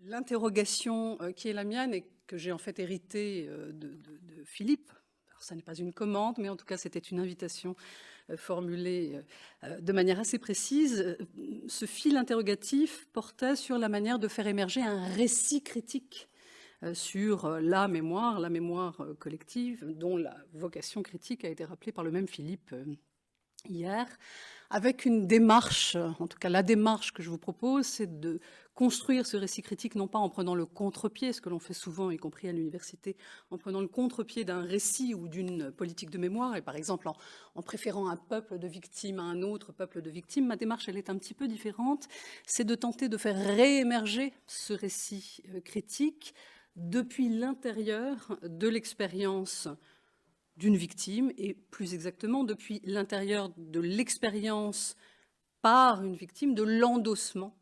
L'interrogation qui est la mienne et que j'ai en fait héritée de Philippe, alors ça n'est pas une commande, mais en tout cas c'était une invitation formulée de manière assez précise. Ce fil interrogatif portait sur la manière de faire émerger un récit critique sur la mémoire collective, dont la vocation critique a été rappelée par le même Philippe hier, avec une démarche, en tout cas la démarche que je vous propose, c'est de construire ce récit critique non pas en prenant le contre-pied, ce que l'on fait souvent, y compris à l'université, en prenant le contre-pied d'un récit ou d'une politique de mémoire, et par exemple en préférant un peuple de victimes à un autre peuple de victimes. Ma démarche, elle est un petit peu différente, c'est de tenter de faire réémerger ce récit critique depuis l'intérieur de l'expérience d'une victime, et plus exactement depuis l'intérieur de l'expérience par une victime, de l'endossement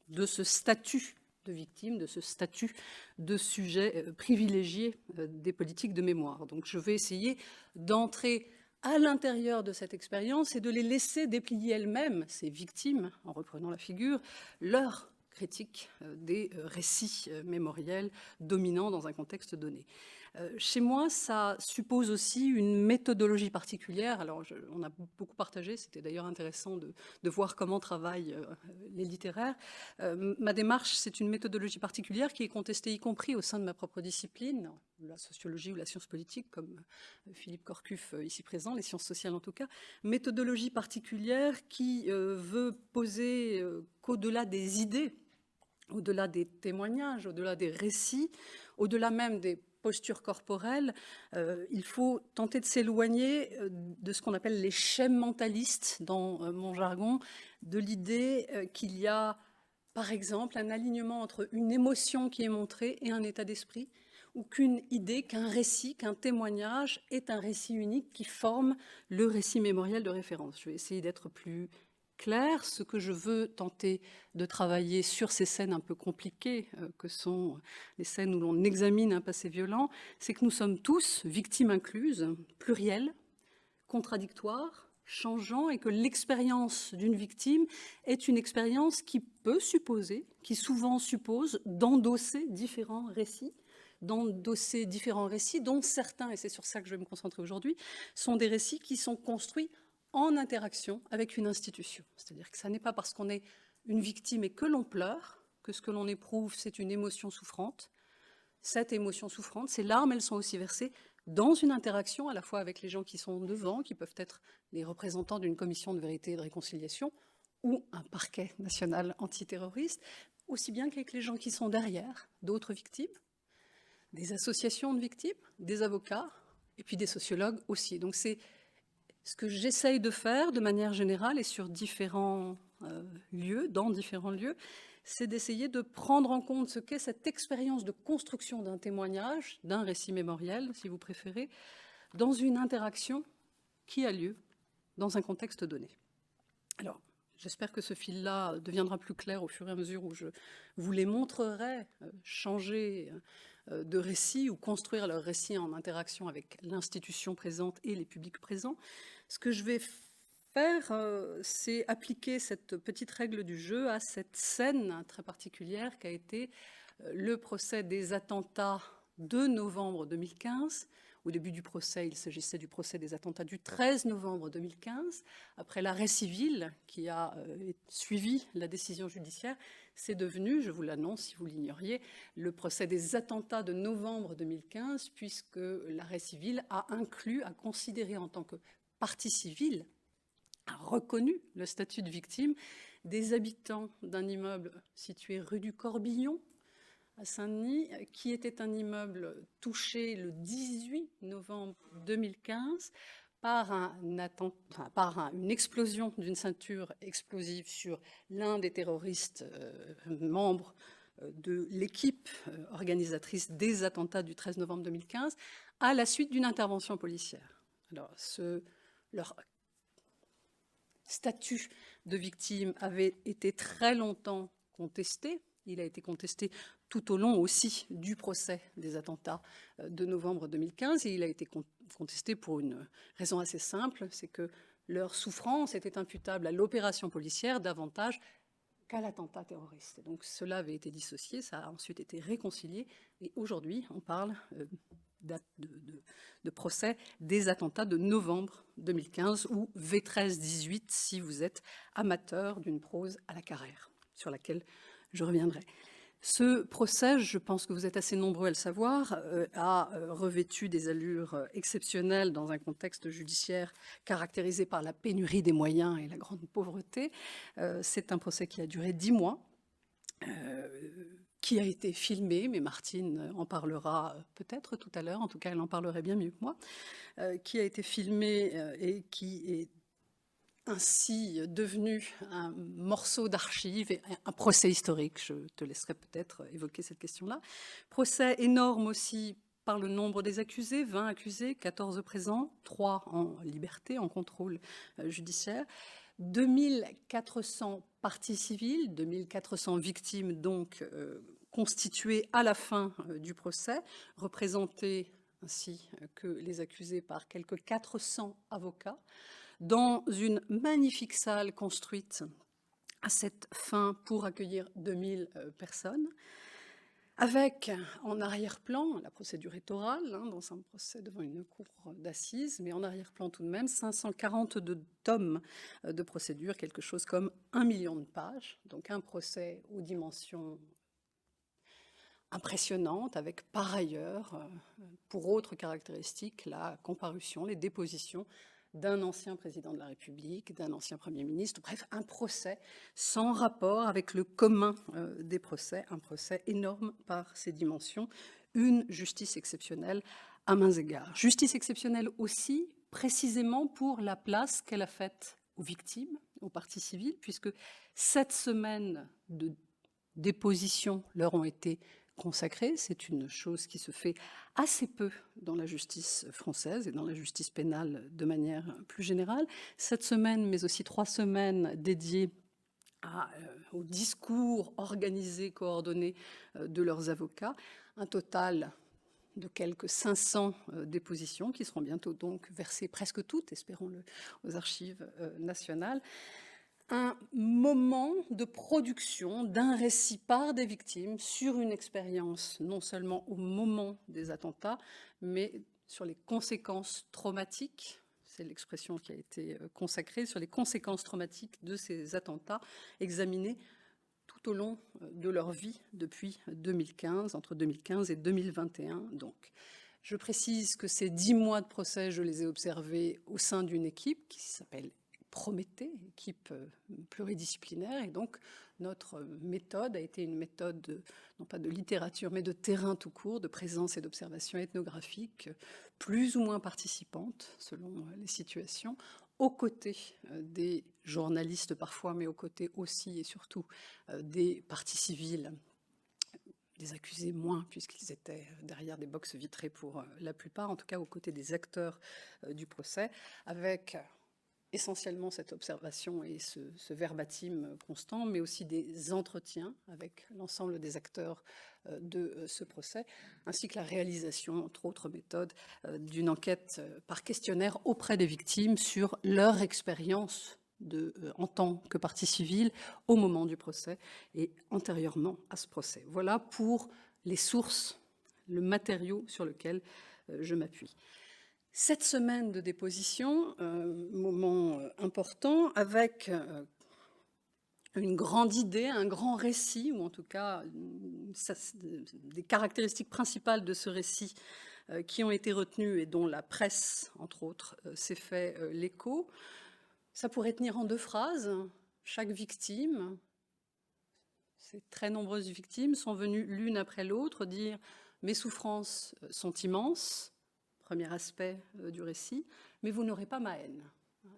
de ce statut de victime, de ce statut de sujet privilégié des politiques de mémoire. Donc je vais essayer d'entrer à l'intérieur de cette expérience et de les laisser déplier elles-mêmes, ces victimes, en reprenant la figure, leur critique des récits mémoriels dominants dans un contexte donné. Chez moi, ça suppose aussi une méthodologie particulière. Alors, on a beaucoup partagé, c'était d'ailleurs intéressant de voir comment travaillent les littéraires. Ma démarche, c'est une méthodologie particulière qui est contestée, y compris au sein de ma propre discipline, la sociologie ou la science politique, comme Philippe Corcuff ici présent, les sciences sociales en tout cas. Méthodologie particulière qui veut poser qu'au-delà des idées, au-delà des témoignages, au-delà des récits, au-delà même des postures corporelles, il faut tenter de s'éloigner de ce qu'on appelle les schèmes mentalistes dans mon jargon, de l'idée qu'il y a, par exemple, un alignement entre une émotion qui est montrée et un état d'esprit, ou qu'une idée, qu'un récit, qu'un témoignage est un récit unique qui forme le récit mémoriel de référence. Je vais essayer d'être plus clair. Ce que je veux tenter de travailler sur ces scènes un peu compliquées que sont les scènes où l'on examine un passé violent, c'est que nous sommes tous, victimes incluses, plurielles, contradictoires, changeants, et que l'expérience d'une victime est une expérience qui peut supposer, qui souvent suppose d'endosser différents récits, dont certains, et c'est sur ça que je vais me concentrer aujourd'hui, sont des récits qui sont construits en interaction avec une institution. C'est-à-dire que ça n'est pas parce qu'on est une victime et que l'on pleure que ce que l'on éprouve, c'est une émotion souffrante. Cette émotion souffrante, ces larmes, elles sont aussi versées dans une interaction à la fois avec les gens qui sont devant, qui peuvent être les représentants d'une commission de vérité et de réconciliation ou un parquet national antiterroriste, aussi bien qu'avec les gens qui sont derrière, d'autres victimes, des associations de victimes, des avocats, et puis des sociologues aussi. Donc c'est ce que j'essaye de faire de manière générale et sur différents lieux, dans différents lieux, c'est d'essayer de prendre en compte ce qu'est cette expérience de construction d'un témoignage, d'un récit mémoriel, si vous préférez, dans une interaction qui a lieu dans un contexte donné. Alors, j'espère que ce fil-là deviendra plus clair au fur et à mesure où je vous les montrerai changer de récit ou construire leur récit en interaction avec l'institution présente et les publics présents. Ce que je vais faire, c'est appliquer cette petite règle du jeu à cette scène très particulière qu'a été le procès des attentats de novembre 2015. Au début du procès, il s'agissait du procès des attentats du 13 novembre 2015. Après l'arrêt civil qui a suivi la décision judiciaire, c'est devenu, je vous l'annonce si vous l'ignoriez, le procès des attentats de novembre 2015, puisque l'arrêt civil a inclus, a considéré en tant que partie civile, a reconnu le statut de victime des habitants d'un immeuble situé rue du Corbillon, à Saint-Denis, qui était un immeuble touché le 18 novembre 2015 par une explosion d'une ceinture explosive sur l'un des terroristes membres de l'équipe organisatrice des attentats du 13 novembre 2015, à la suite d'une intervention policière. Alors, leur statut de victime avait été très longtemps contesté. Il a été contesté tout au long aussi du procès des attentats de novembre 2015, et il a été contesté pour une raison assez simple, c'est que leur souffrance était imputable à l'opération policière davantage qu'à l'attentat terroriste. Donc cela avait été dissocié, ça a ensuite été réconcilié, et aujourd'hui on parle de procès des attentats de novembre 2015 ou V13-18 si vous êtes amateur d'une prose à la Carrère, sur laquelle je reviendrai. Ce procès, je pense que vous êtes assez nombreux à le savoir, a revêtu des allures exceptionnelles dans un contexte judiciaire caractérisé par la pénurie des moyens et la grande pauvreté. C'est un procès qui a duré 10 mois, qui a été filmé, mais Martine en parlera peut-être tout à l'heure, en tout cas elle en parlerait bien mieux que moi, qui a été filmé et qui est ainsi devenu un morceau d'archives et un procès historique. Je te laisserai peut-être évoquer cette question-là. Procès énorme aussi par le nombre des accusés, 20 accusés, 14 présents, 3 en liberté, en contrôle judiciaire. 2400 parties civiles, 2400 victimes donc constituées à la fin du procès, représentées ainsi que les accusés par quelques 400 avocats, dans une magnifique salle construite à cette fin pour accueillir 2000 personnes, avec en arrière-plan, la procédure est orale, dans un procès devant une cour d'assises, mais en arrière-plan tout de même, 542 tomes de procédure, quelque chose comme 1 million de pages, donc un procès aux dimensions impressionnantes, avec par ailleurs, pour autre caractéristique, la comparution, les dépositions d'un ancien président de la République, d'un ancien Premier ministre, bref, un procès sans rapport avec le commun des procès, un procès énorme par ses dimensions, une justice exceptionnelle à mains égards. Justice exceptionnelle aussi, précisément pour la place qu'elle a faite aux victimes, aux parties civiles, puisque 7 semaines de déposition leur ont été consacrées. C'est une chose qui se fait assez peu dans la justice française et dans la justice pénale de manière plus générale. 7 semaines, mais aussi 3 semaines dédiées au discours organisé, coordonné de leurs avocats. Un total de quelques 500 dépositions qui seront bientôt donc versées presque toutes, espérons-le, aux archives nationales. Un moment de production d'un récit par des victimes sur une expérience, non seulement au moment des attentats, mais sur les conséquences traumatiques, c'est l'expression qui a été consacrée, sur les conséquences traumatiques de ces attentats, examinées tout au long de leur vie depuis 2015, entre 2015 et 2021 donc. Je précise que ces 10 mois de procès, je les ai observés au sein d'une équipe qui s'appelle Prométhée, équipe pluridisciplinaire, et donc notre méthode a été une méthode, non pas de littérature, mais de terrain tout court, de présence et d'observation ethnographique, plus ou moins participante, selon les situations, aux côtés des journalistes parfois, mais aux côtés aussi et surtout des parties civiles, des accusés moins, puisqu'ils étaient derrière des boxes vitrées pour la plupart, en tout cas aux côtés des acteurs du procès, avec essentiellement cette observation et ce verbatim constant, mais aussi des entretiens avec l'ensemble des acteurs de ce procès, ainsi que la réalisation, entre autres méthodes, d'une enquête par questionnaire auprès des victimes sur leur expérience en tant que partie civile au moment du procès et antérieurement à ce procès. Voilà pour les sources, le matériau sur lequel je m'appuie. 7 semaines de déposition, moment important, avec une grande idée, un grand récit, ou en tout cas des caractéristiques principales de ce récit qui ont été retenues et dont la presse, entre autres, s'est fait l'écho. Ça pourrait tenir en 2 phrases. Chaque victime, ces très nombreuses victimes, sont venues l'une après l'autre dire « mes souffrances sont immenses », premier aspect du récit, mais vous n'aurez pas ma haine.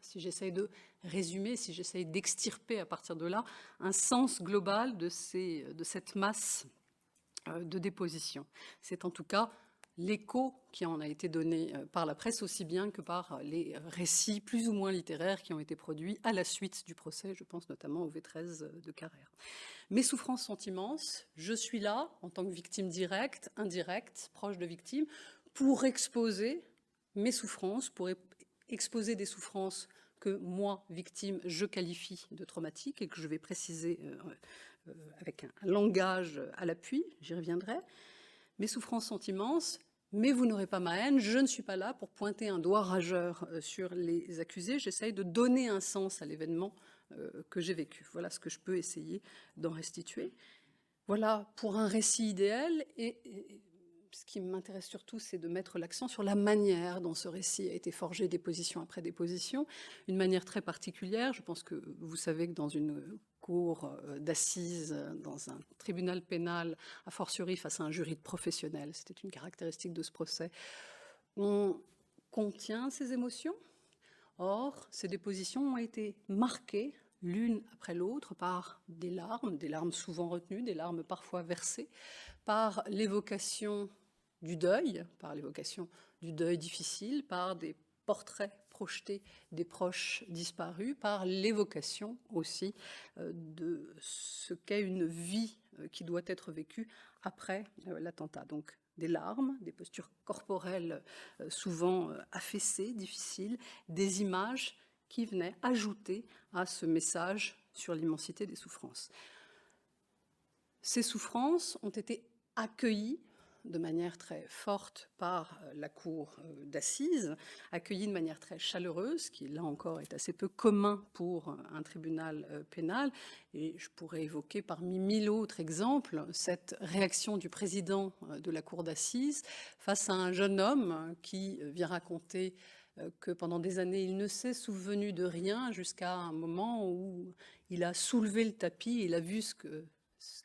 Si j'essaye de résumer, si j'essaye d'extirper à partir de là un sens global de cette masse de dépositions. C'est en tout cas l'écho qui en a été donné par la presse, aussi bien que par les récits plus ou moins littéraires qui ont été produits à la suite du procès, je pense notamment au V13 de Carrère. Mes souffrances sont immenses, je suis là en tant que victime directe, indirecte, proche de victime, pour exposer mes souffrances, pour exposer des souffrances que moi, victime, je qualifie de traumatique et que je vais préciser avec un langage à l'appui, j'y reviendrai. Mes souffrances sont immenses, mais vous n'aurez pas ma haine, je ne suis pas là pour pointer un doigt rageur sur les accusés, j'essaye de donner un sens à l'événement que j'ai vécu. Voilà ce que je peux essayer d'en restituer. Voilà pour un récit idéal, et ce qui m'intéresse surtout, c'est de mettre l'accent sur la manière dont ce récit a été forgé, déposition après déposition, une manière très particulière. Je pense que vous savez que dans une cour d'assises, dans un tribunal pénal, a fortiori face à un jury de professionnels, c'était une caractéristique de ce procès, on contient ses émotions. Or, ces dépositions ont été marquées l'une après l'autre par des larmes souvent retenues, des larmes parfois versées, par l'évocation du deuil, difficile, par des portraits projetés des proches disparus, par l'évocation aussi de ce qu'est une vie qui doit être vécue après l'attentat. Donc des larmes, des postures corporelles souvent affaissées, difficiles, des images qui venaient ajouter à ce message sur l'immensité des souffrances. Ces souffrances ont été accueillies de manière très forte par la cour d'assises, accueillies de manière très chaleureuse, qui là encore est assez peu commun pour un tribunal pénal. Et je pourrais évoquer parmi 1000 autres exemples cette réaction du président de la cour d'assises face à un jeune homme qui vient raconter que pendant des années, il ne s'est souvenu de rien jusqu'à un moment où il a soulevé le tapis et il a vu ce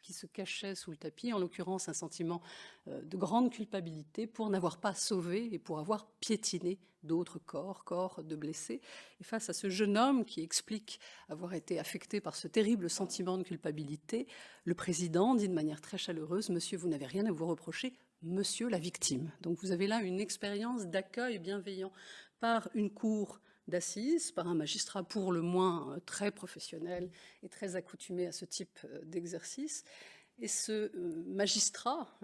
qui se cachait sous le tapis, en l'occurrence un sentiment de grande culpabilité pour n'avoir pas sauvé et pour avoir piétiné d'autres corps de blessés. Et face à ce jeune homme qui explique avoir été affecté par ce terrible sentiment de culpabilité, le président dit de manière très chaleureuse « Monsieur, vous n'avez rien à vous reprocher, monsieur la victime ». Donc vous avez là une expérience d'accueil bienveillant par une cour d'assises, par un magistrat pour le moins très professionnel et très accoutumé à ce type d'exercice. Et ce magistrat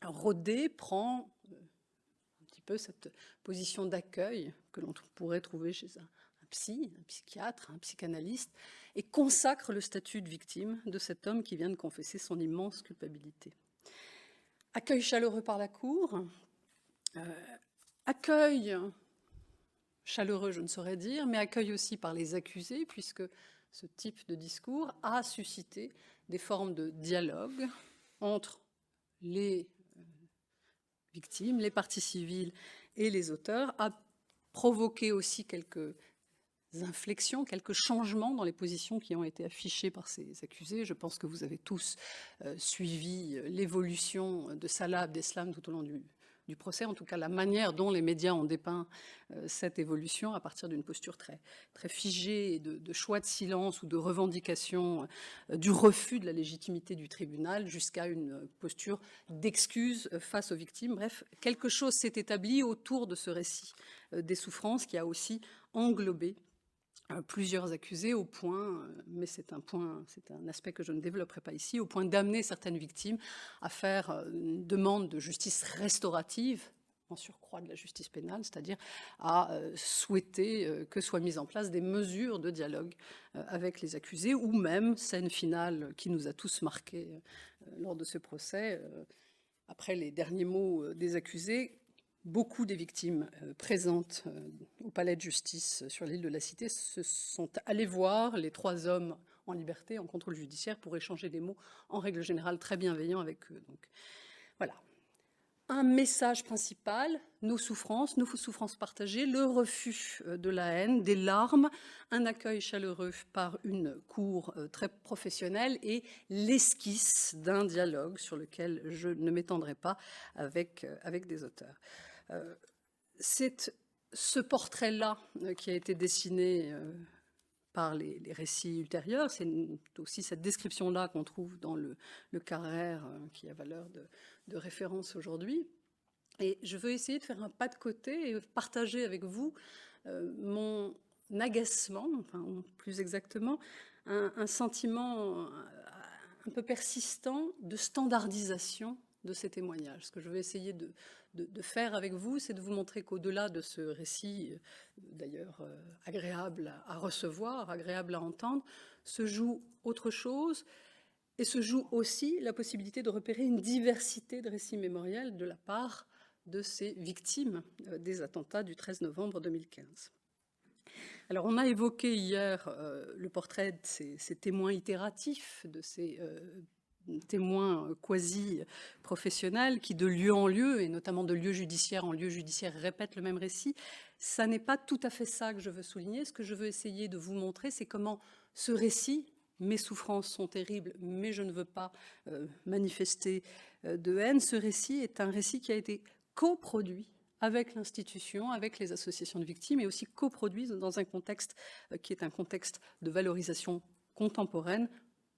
rodé prend un petit peu cette position d'accueil que l'on pourrait trouver chez un psychiatre, un psychanalyste, et consacre le statut de victime de cet homme qui vient de confesser son immense culpabilité. Accueil chaleureux par la cour, accueil chaleureux, je ne saurais dire, mais accueil aussi par les accusés, puisque ce type de discours a suscité des formes de dialogue entre les victimes, les parties civiles et les auteurs, a provoqué aussi quelques inflexions, quelques changements dans les positions qui ont été affichées par ces accusés. Je pense que vous avez tous suivi l'évolution de Salah Abdeslam tout au long du procès, en tout cas la manière dont les médias ont dépeint cette évolution à partir d'une posture très figée et de choix de silence ou de revendication du refus de la légitimité du tribunal jusqu'à une posture d'excuse face aux victimes. Bref, quelque chose s'est établi autour de ce récit des souffrances qui a aussi englobé plusieurs accusés au point, mais c'est un aspect que je ne développerai pas ici, au point d'amener certaines victimes à faire une demande de justice restaurative, en surcroît de la justice pénale, c'est-à-dire à souhaiter que soient mises en place des mesures de dialogue avec les accusés, ou même, scène finale qui nous a tous marqués lors de ce procès, après les derniers mots des accusés, beaucoup des victimes présentes au palais de justice sur l'île de la Cité se sont allées voir les 3 hommes en liberté, en contrôle judiciaire, pour échanger des mots, en règle générale, très bienveillants avec eux. Donc, voilà. Un message principal, nos souffrances partagées, le refus de la haine, des larmes, un accueil chaleureux par une cour très professionnelle et l'esquisse d'un dialogue sur lequel je ne m'étendrai pas avec des auteurs. C'est ce portrait-là qui a été dessiné par les récits ultérieurs. C'est aussi cette description-là qu'on trouve dans le Carrère, qui a valeur de référence aujourd'hui. Et je veux essayer de faire un pas de côté et partager avec vous mon agacement, enfin, plus exactement, un sentiment un peu persistant de standardisation de ces témoignages. Ce que je vais essayer de faire avec vous, c'est de vous montrer qu'au-delà de ce récit, d'ailleurs agréable à recevoir, agréable à entendre, se joue autre chose, et se joue aussi la possibilité de repérer une diversité de récits mémoriels de la part de ces victimes des attentats du 13 novembre 2015. Alors, on a évoqué hier le portrait de ces témoins itératifs, de ces témoins quasi-professionnels qui, de lieu en lieu, et notamment de lieu judiciaire en lieu judiciaire, répètent le même récit. Ça n'est pas tout à fait ça que je veux souligner. Ce que je veux essayer de vous montrer, c'est comment ce récit, mes souffrances sont terribles, mais je ne veux pas manifester de haine, ce récit est un récit qui a été coproduit avec l'institution, avec les associations de victimes, et aussi coproduit dans un contexte qui est un contexte de valorisation contemporaine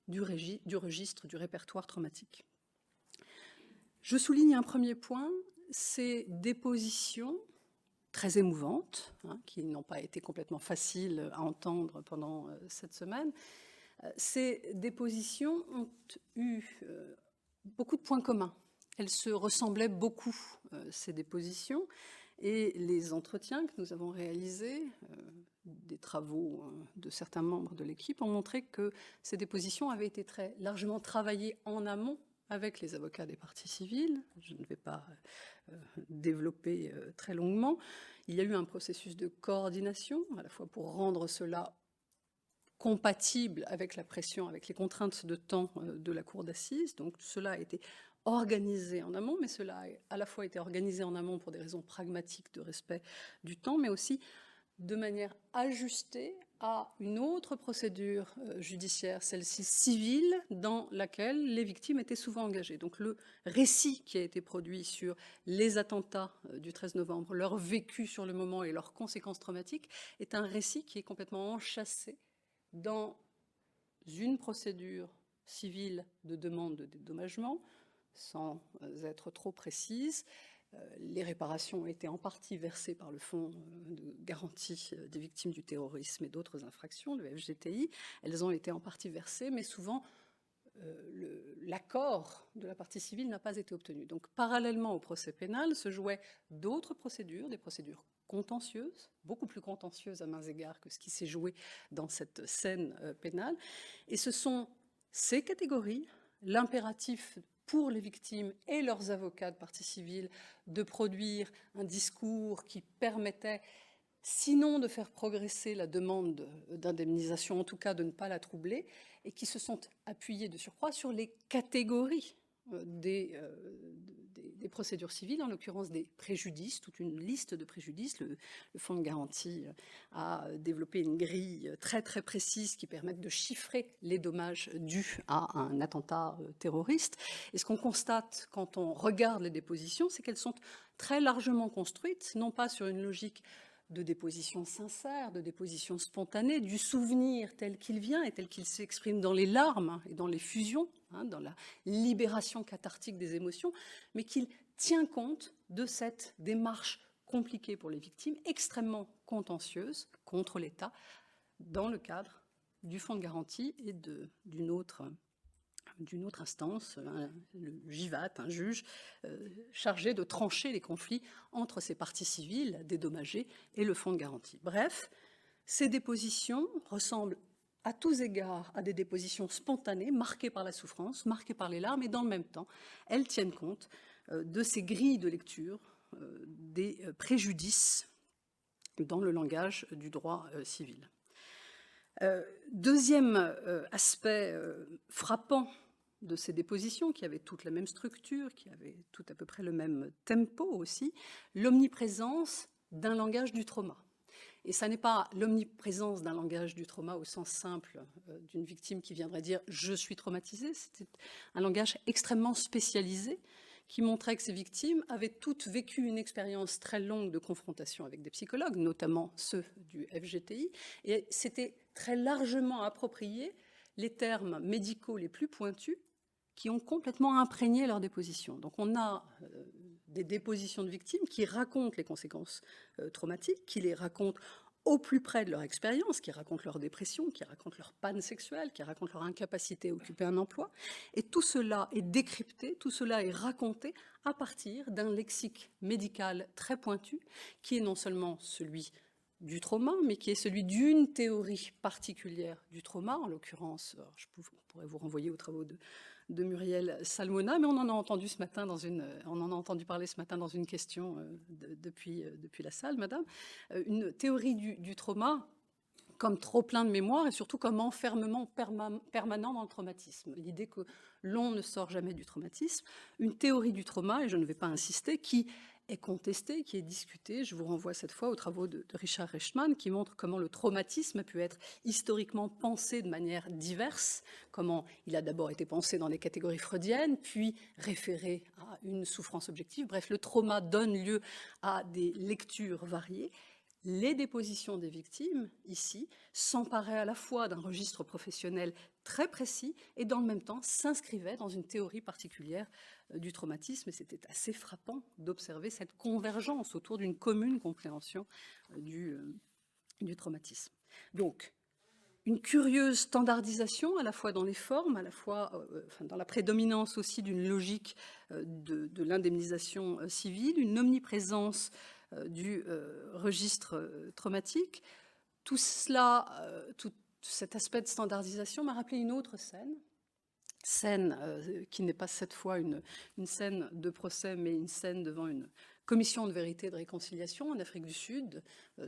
du registre, du répertoire traumatique. Je souligne un premier point, ces dépositions très émouvantes, qui n'ont pas été complètement faciles à entendre pendant cette semaine. Ces dépositions ont eu beaucoup de points communs. Elles se ressemblaient beaucoup, ces dépositions, et les entretiens que nous avons réalisés, des travaux de certains membres de l'équipe, ont montré que ces dépositions avaient été très largement travaillées en amont avec les avocats des parties civiles. Je ne vais pas développer très longuement. Il y a eu un processus de coordination, à la fois pour rendre cela compatible avec la pression, avec les contraintes de temps de la cour d'assises. Donc cela a été organisé en amont, mais cela a à la fois été organisé en amont pour des raisons pragmatiques de respect du temps, mais aussi de manière ajustée à une autre procédure judiciaire, celle-ci civile, dans laquelle les victimes étaient souvent engagées. Donc le récit qui a été produit sur les attentats du 13 novembre, leur vécu sur le moment et leurs conséquences traumatiques, est un récit qui est complètement enchâssé dans une procédure civile de demande de dédommagement, sans être trop précise. Les réparations ont été en partie versées par le Fonds de garantie des victimes du terrorisme et d'autres infractions, le FGTI. Elles ont été en partie versées, mais souvent l'accord de la partie civile n'a pas été obtenu. Donc, parallèlement au procès pénal, se jouaient d'autres procédures, des procédures contentieuses, beaucoup plus contentieuses à mains égards que ce qui s'est joué dans cette scène pénale. Et ce sont ces catégories, l'impératif pour les victimes et leurs avocats de partie civile de produire un discours qui permettait, sinon de faire progresser la demande d'indemnisation, en tout cas de ne pas la troubler, et qui se sont appuyés de surcroît sur les catégories des procédures civiles, en l'occurrence des préjudices, toute une liste de préjudices. Le Fonds de garantie a développé une grille très très précise qui permet de chiffrer les dommages dus à un attentat terroriste. Et ce qu'on constate quand on regarde les dépositions, c'est qu'elles sont très largement construites, non pas sur une logique de déposition sincère, de déposition spontanée, du souvenir tel qu'il vient et tel qu'il s'exprime dans les larmes et dans les fusions, dans la libération cathartique des émotions, mais qu'il tient compte de cette démarche compliquée pour les victimes, extrêmement contentieuse contre l'État, dans le cadre du fonds de garantie et d'une autre instance, le JIVAT, un juge chargé de trancher les conflits entre ces parties civiles dédommagées et le fonds de garantie. Bref, ces dépositions ressemblent à tous égards à des dépositions spontanées, marquées par la souffrance, marquées par les larmes, et dans le même temps, elles tiennent compte de ces grilles de lecture, des préjudices dans le langage du droit civil. Deuxième aspect frappant de ces dépositions, qui avaient toutes la même structure, qui avaient tout à peu près le même tempo aussi, l'omniprésence d'un langage du trauma. Et ça n'est pas l'omniprésence d'un langage du trauma au sens simple d'une victime qui viendrait dire « je suis traumatisée », c'était un langage extrêmement spécialisé qui montrait que ces victimes avaient toutes vécu une expérience très longue de confrontation avec des psychologues, notamment ceux du FGTI, et c'était très largement approprié les termes médicaux les plus pointus qui ont complètement imprégné leur déposition. Donc on a des dépositions de victimes qui racontent les conséquences traumatiques, qui les racontent au plus près de leur expérience, qui racontent leur dépression, qui racontent leur panne sexuelle, qui racontent leur incapacité à occuper un emploi. Et tout cela est décrypté, tout cela est raconté à partir d'un lexique médical très pointu, qui est non seulement celui du trauma, mais qui est celui d'une théorie particulière du trauma, en l'occurrence, je pourrais vous renvoyer aux travaux de Muriel Salmona, mais on en a entendu parler ce matin dans une question depuis la salle, madame. Une théorie du trauma comme trop plein de mémoire et surtout comme enfermement permanent dans le traumatisme. L'idée que l'on ne sort jamais du traumatisme. Une théorie du trauma, et je ne vais pas insister, qui est contestée, qui est discutée. Je vous renvoie cette fois aux travaux de Richard Rechtman, qui montrent comment le traumatisme a pu être historiquement pensé de manière diverse, comment il a d'abord été pensé dans les catégories freudiennes, puis référé à une souffrance objective. Bref, le trauma donne lieu à des lectures variées. Les dépositions des victimes, ici, s'emparaient à la fois d'un registre professionnel très précis et dans le même temps s'inscrivaient dans une théorie particulière du traumatisme. Et c'était assez frappant d'observer cette convergence autour d'une commune compréhension du traumatisme. Donc, une curieuse standardisation, à la fois dans les formes, à la fois dans la prédominance aussi d'une logique de l'indemnisation civile, une omniprésence du registre traumatique. Tout cela, tout cet aspect de standardisation m'a rappelé une autre scène qui n'est pas cette fois une scène de procès, mais une scène devant une commission de vérité et de réconciliation en Afrique du Sud,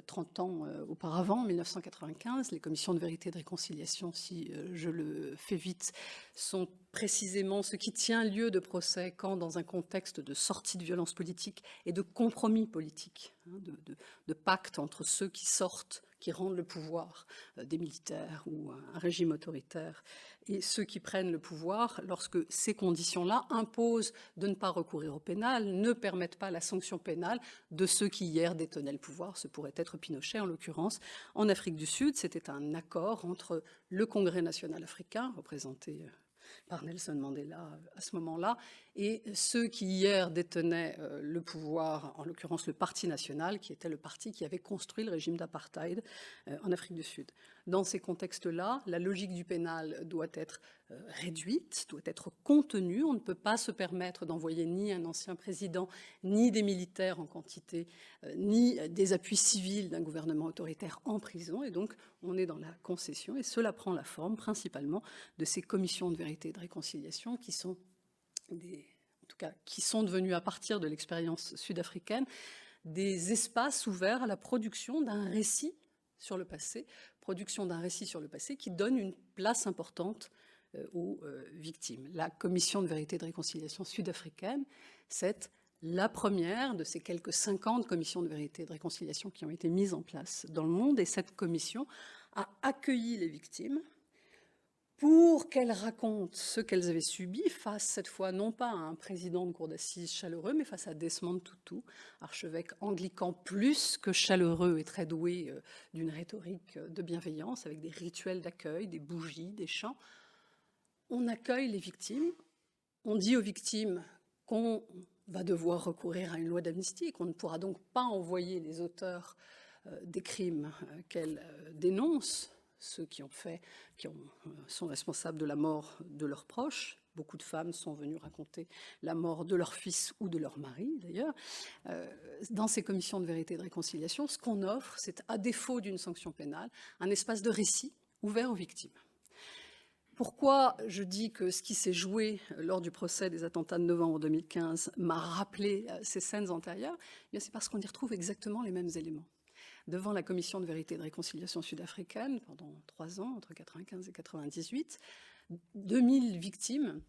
30 ans auparavant, en 1995. Les commissions de vérité et de réconciliation, si je le fais vite, sont précisément ce qui tient lieu de procès quand, dans un contexte de sortie de violence politique et de compromis politique, de pacte entre ceux qui sortent, qui rendent le pouvoir des militaires ou un régime autoritaire, et ceux qui prennent le pouvoir, lorsque ces conditions-là imposent de ne pas recourir au pénal, ne permettent pas la sanction pénale de ceux qui hier détenaient le pouvoir. Ce pourrait être Pinochet, en l'occurrence. En Afrique du Sud, c'était un accord entre le Congrès national africain, représenté par Nelson Mandela à ce moment-là, et ceux qui hier détenaient le pouvoir, en l'occurrence le Parti national, qui était le parti qui avait construit le régime d'apartheid en Afrique du Sud. Dans ces contextes-là, la logique du pénal doit être réduite, doit être contenue. On ne peut pas se permettre d'envoyer ni un ancien président, ni des militaires en quantité, ni des appuis civils d'un gouvernement autoritaire en prison. Et donc, on est dans la concession, et cela prend la forme principalement de ces commissions de vérité et de réconciliation qui sont qui sont devenus, à partir de l'expérience sud-africaine, des espaces ouverts à la production d'un récit sur le passé, qui donne une place importante aux victimes. La commission de vérité et de réconciliation sud-africaine, c'est la première de ces quelques 50 commissions de vérité et de réconciliation qui ont été mises en place dans le monde, et cette commission a accueilli les victimes pour qu'elles racontent ce qu'elles avaient subi face, cette fois, non pas à un président de cour d'assises chaleureux, mais face à Desmond Tutu, archevêque anglican plus que chaleureux et très doué d'une rhétorique de bienveillance, avec des rituels d'accueil, des bougies, des chants. On accueille les victimes, on dit aux victimes qu'on va devoir recourir à une loi d'amnistie, qu'on ne pourra donc pas envoyer les auteurs des crimes qu'elles dénoncent, ceux qui sont responsables de la mort de leurs proches. Beaucoup de femmes sont venues raconter la mort de leur fils ou de leur mari, d'ailleurs. Dans ces commissions de vérité et de réconciliation, ce qu'on offre, c'est, à défaut d'une sanction pénale, un espace de récit ouvert aux victimes. Pourquoi je dis que ce qui s'est joué lors du procès des attentats de novembre 2015 m'a rappelé ces scènes antérieures? C'est parce qu'on y retrouve exactement les mêmes éléments. Devant la commission de vérité et de réconciliation sud-africaine, pendant 3 ans, entre 1995 et 1998, 2000 victimes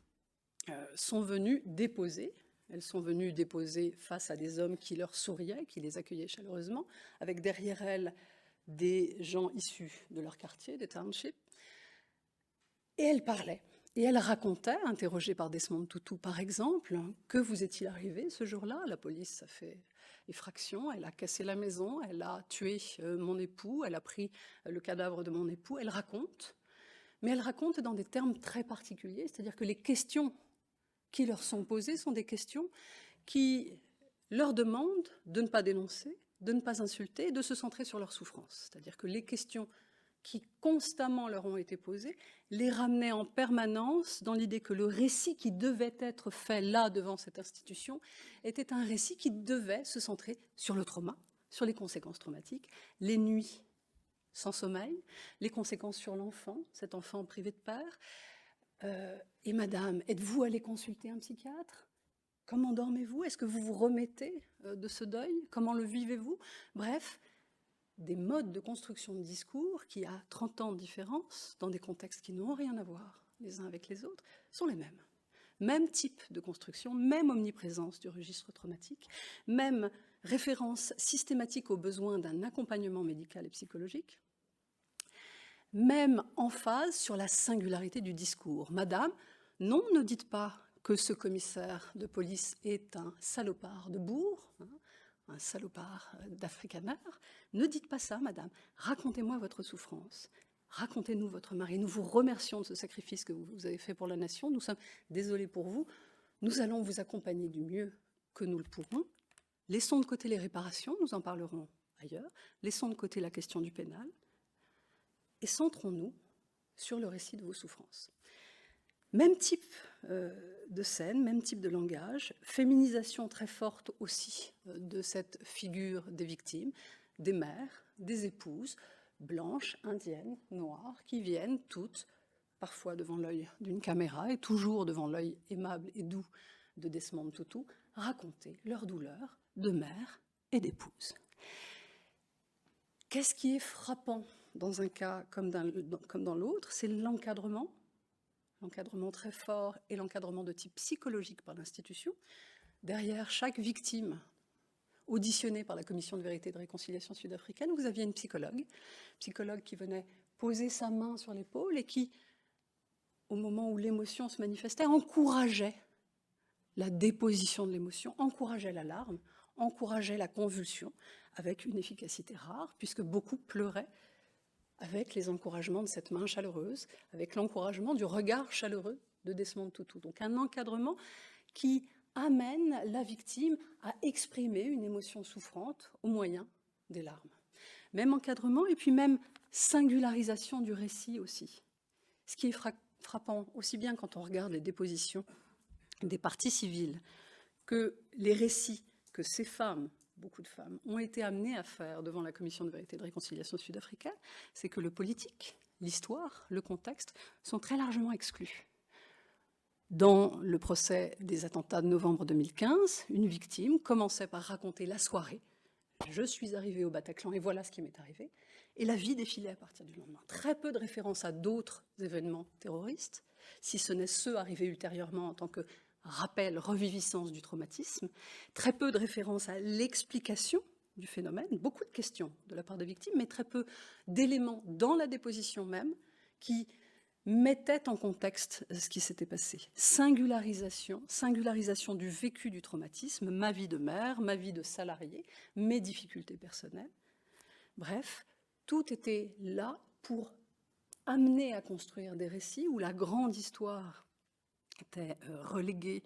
sont venues déposer. Elles sont venues déposer face à des hommes qui leur souriaient, qui les accueillaient chaleureusement, avec derrière elles des gens issus de leur quartier, des townships. Et elles parlaient. Et elle racontait, interrogée par Desmond Tutu par exemple, que vous est-il arrivé ce jour-là? La police a fait effraction, elle a cassé la maison, elle a tué mon époux, elle a pris le cadavre de mon époux. Elle raconte, mais elle raconte dans des termes très particuliers, c'est-à-dire que les questions qui leur sont posées sont des questions qui leur demandent de ne pas dénoncer, de ne pas insulter et de se centrer sur leur souffrance. C'est-à-dire que les questions qui constamment leur ont été posées les ramenaient en permanence dans l'idée que le récit qui devait être fait là, devant cette institution, était un récit qui devait se centrer sur le trauma, sur les conséquences traumatiques, les nuits sans sommeil, les conséquences sur l'enfant, cet enfant privé de père. Et madame, êtes-vous allée consulter un psychiatre ? Comment dormez-vous? Est-ce que vous vous remettez de ce deuil? Comment le vivez-vous? Bref, des modes de construction de discours qui, à 30 ans de différence, dans des contextes qui n'ont rien à voir les uns avec les autres, sont les mêmes. Même type de construction, même omniprésence du registre traumatique, même référence systématique aux besoins d'un accompagnement médical et psychologique, même emphase sur la singularité du discours. Madame, non, ne dites pas que ce commissaire de police est un salopard de bourg, un salopard d'africaner. Ne dites pas ça, madame. Racontez-moi votre souffrance. Racontez-nous votre mari. Nous vous remercions de ce sacrifice que vous avez fait pour la nation. Nous sommes désolés pour vous. Nous allons vous accompagner du mieux que nous le pourrons. Laissons de côté les réparations, nous en parlerons ailleurs. Laissons de côté la question du pénal. Et centrons-nous sur le récit de vos souffrances. Même type de scène, même type de langage, féminisation très forte aussi de cette figure des victimes, des mères, des épouses, blanches, indiennes, noires, qui viennent toutes, parfois devant l'œil d'une caméra et toujours devant l'œil aimable et doux de Desmond Tutu, raconter leur douleur de mère et d'épouse. Qu'est-ce qui est frappant dans un cas comme dans l'autre? C'est l'encadrement très fort et l'encadrement de type psychologique par l'institution. Derrière chaque victime auditionnée par la Commission de vérité et de réconciliation sud-africaine, vous aviez une psychologue qui venait poser sa main sur l'épaule et qui, au moment où l'émotion se manifestait, encourageait la déposition de l'émotion, encourageait la larme, encourageait la convulsion, avec une efficacité rare, puisque beaucoup pleuraient avec les encouragements de cette main chaleureuse, avec l'encouragement du regard chaleureux de Desmond Tutu. Donc un encadrement qui amène la victime à exprimer une émotion souffrante au moyen des larmes. Même encadrement et puis même singularisation du récit aussi. Ce qui est frappant aussi bien quand on regarde les dépositions des parties civiles que les récits que ces femmes, beaucoup de femmes, ont été amenées à faire devant la Commission de vérité et de réconciliation sud-africaine, c'est que le politique, l'histoire, le contexte sont très largement exclus. Dans le procès des attentats de novembre 2015, une victime commençait par raconter la soirée. Je suis arrivée au Bataclan et voilà ce qui m'est arrivé. Et la vie défilait à partir du lendemain. Très peu de références à d'autres événements terroristes, si ce n'est ceux arrivés ultérieurement en tant que rappel, reviviscence du traumatisme. Très peu de références à l'explication du phénomène. Beaucoup de questions de la part des victimes, mais très peu d'éléments dans la déposition même qui mettait en contexte ce qui s'était passé. Singularisation du vécu du traumatisme, ma vie de mère, ma vie de salarié, mes difficultés personnelles. Bref, tout était là pour amener à construire des récits où la grande histoire était reléguée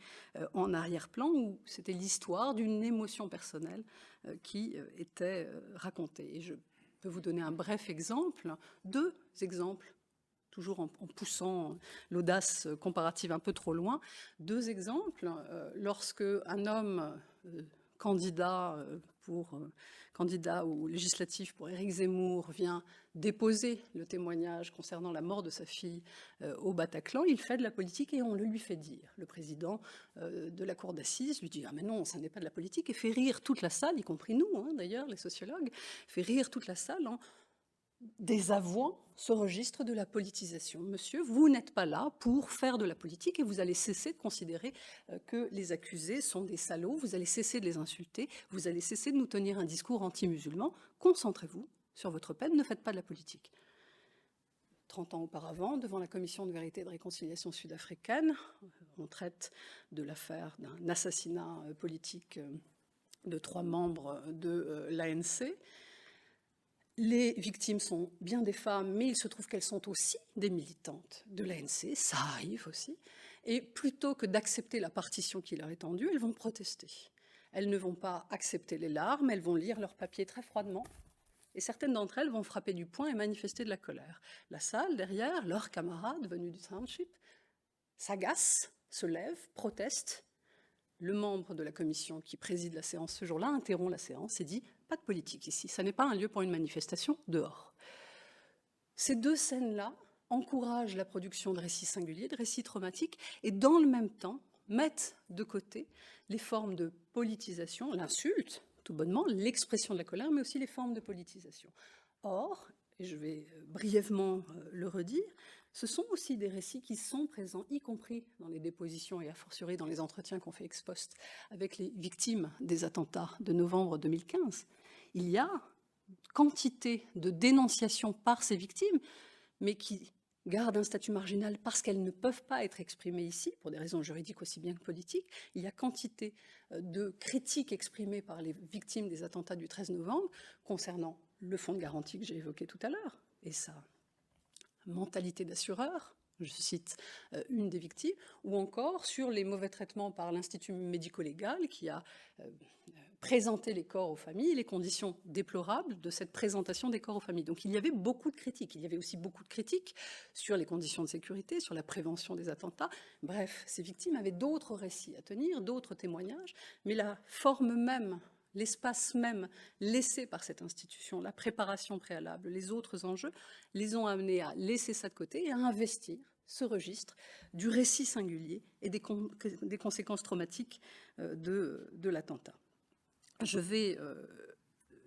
en arrière-plan, où c'était l'histoire d'une émotion personnelle qui était racontée. Et je peux vous donner un bref exemple, 2 exemples, toujours en poussant l'audace comparative un peu trop loin. 2 exemples. Lorsque un homme candidat au législatif pour Éric Zemmour vient déposer le témoignage concernant la mort de sa fille au Bataclan, il fait de la politique et on le lui fait dire. Le président de la cour d'assises lui dit « Ah mais non, ça n'est pas de la politique » et fait rire toute la salle, y compris nous d'ailleurs, les sociologues, fait rire toute la salle en désavouant ce registre de la politisation. Monsieur, vous n'êtes pas là pour faire de la politique et vous allez cesser de considérer que les accusés sont des salauds, vous allez cesser de les insulter, vous allez cesser de nous tenir un discours anti-musulman. Concentrez-vous sur votre peine, ne faites pas de la politique. 30 ans auparavant, devant la Commission de vérité et de réconciliation sud-africaine, on traite de l'affaire d'un assassinat politique de 3 membres de l'ANC. Les victimes sont bien des femmes, mais il se trouve qu'elles sont aussi des militantes de l'ANC, ça arrive aussi. Et plutôt que d'accepter la partition qui leur est tendue, elles vont protester. Elles ne vont pas accepter les larmes, elles vont lire leur papier très froidement, et certaines d'entre elles vont frapper du poing et manifester de la colère. La salle, derrière, leurs camarades venus du township, s'agacent, se lèvent, protestent. Le membre de la commission qui préside la séance ce jour-là interrompt la séance et dit « Pas de politique ici, ça n'est pas un lieu pour une manifestation, dehors ». Ces deux scènes-là encouragent la production de récits singuliers, de récits traumatiques, et dans le même temps mettent de côté les formes de politisation, l'insulte, tout bonnement, l'expression de la colère, mais aussi les formes de politisation. Or, et je vais brièvement le redire, ce sont aussi des récits qui sont présents, y compris dans les dépositions et a fortiori dans les entretiens qu'on fait ex post avec les victimes des attentats de novembre 2015. Il y a quantité de dénonciations par ces victimes, mais qui gardent un statut marginal parce qu'elles ne peuvent pas être exprimées ici, pour des raisons juridiques aussi bien que politiques. Il y a quantité de critiques exprimées par les victimes des attentats du 13 novembre concernant le fonds de garantie que j'ai évoqué tout à l'heure, et sa mentalité d'assureur, je cite une des victimes, ou encore sur les mauvais traitements par l'Institut médico-légal qui a présenté les corps aux familles, les conditions déplorables de cette présentation des corps aux familles. Donc il y avait beaucoup de critiques. Il y avait aussi beaucoup de critiques sur les conditions de sécurité, sur la prévention des attentats. Bref, ces victimes avaient d'autres récits à tenir, d'autres témoignages, mais la forme même, l'espace même laissé par cette institution, la préparation préalable, les autres enjeux, les ont amenés à laisser ça de côté et à investir ce registre du récit singulier et des conséquences traumatiques de l'attentat. Je vais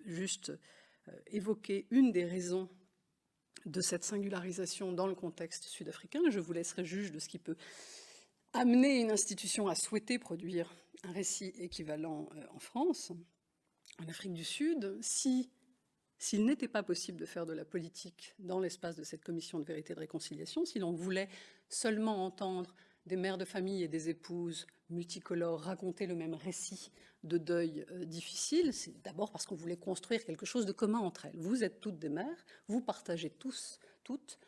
juste évoquer une des raisons de cette singularisation dans le contexte sud-africain. Je vous laisserai juge de ce qui peut amener une institution à souhaiter produire un récit équivalent en France. En Afrique du Sud, s'il n'était pas possible de faire de la politique dans l'espace de cette commission de vérité et de réconciliation, si l'on voulait seulement entendre des mères de famille et des épouses multicolores raconter le même récit de deuil difficile, c'est d'abord parce qu'on voulait construire quelque chose de commun entre elles. Vous êtes toutes des mères, vous partagez tous, toutes,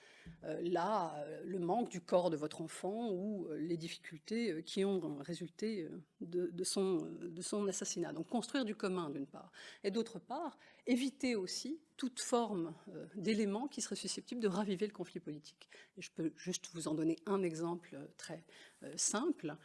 le manque du corps de votre enfant ou les difficultés qui ont résulté de son assassinat. Donc construire du commun d'une part, et d'autre part, éviter aussi toute forme d'éléments qui seraient susceptibles de raviver le conflit politique. Et je peux juste vous en donner un exemple très simple.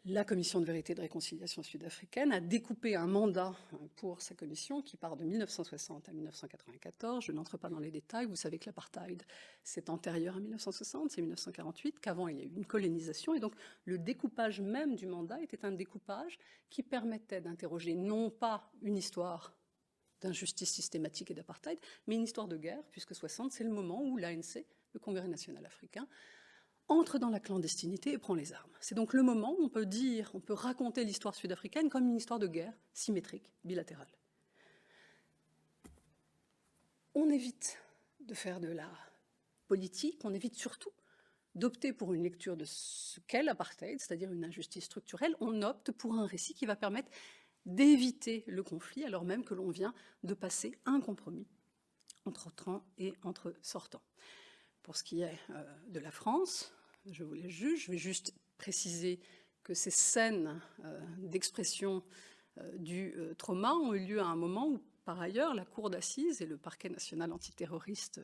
La commission de vérité et de réconciliation sud-africaine a découpé un mandat pour sa commission qui part de 1960 à 1994. Je n'entre pas dans les détails. Vous savez que l'apartheid, c'est antérieur à 1960, c'est 1948, qu'avant il y a eu une colonisation. Et donc le découpage même du mandat était un découpage qui permettait d'interroger non pas une histoire d'injustice systématique et d'apartheid, mais une histoire de guerre, puisque 60, c'est le moment où l'ANC, le Congrès national africain, entre dans la clandestinité et prend les armes. C'est donc le moment où on peut raconter l'histoire sud-africaine comme une histoire de guerre symétrique, bilatérale. On évite de faire de la politique, on évite surtout d'opter pour une lecture de ce qu'est l'apartheid, c'est-à-dire une injustice structurelle. On opte pour un récit qui va permettre d'éviter le conflit, alors même que l'on vient de passer un compromis entre entrants et entre sortants. Pour ce qui est de la France, je vous les juge, je vais juste préciser que ces scènes d'expression du trauma ont eu lieu à un moment où, par ailleurs, la Cour d'assises et le parquet national antiterroriste,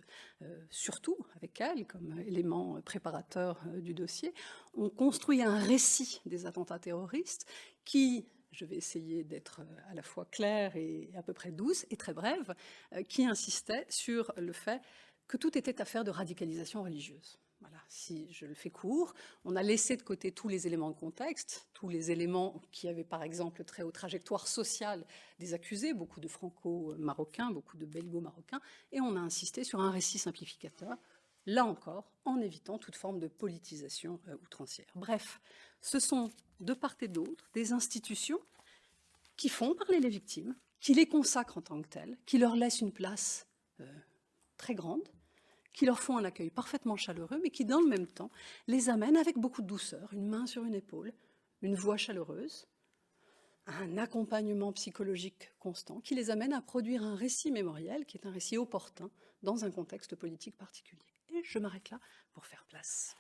surtout avec elle, comme élément préparateur du dossier, ont construit un récit des attentats terroristes qui, je vais essayer d'être à la fois claire et à peu près douce et très brève, qui insistait sur le fait que tout était affaire de radicalisation religieuse. Voilà, si je le fais court, on a laissé de côté tous les éléments de contexte, tous les éléments qui avaient par exemple trait aux trajectoires sociales des accusés, beaucoup de franco-marocains, beaucoup de belgo-marocains, et on a insisté sur un récit simplificateur, là encore, en évitant toute forme de politisation outrancière. Bref, ce sont de part et d'autre des institutions qui font parler les victimes, qui les consacrent en tant que telles, qui leur laissent une place très grande, qui leur font un accueil parfaitement chaleureux, mais qui, dans le même temps, les amènent avec beaucoup de douceur, une main sur une épaule, une voix chaleureuse, un accompagnement psychologique constant, qui les amène à produire un récit mémoriel, qui est un récit opportun dans un contexte politique particulier. Et je m'arrête là pour faire place.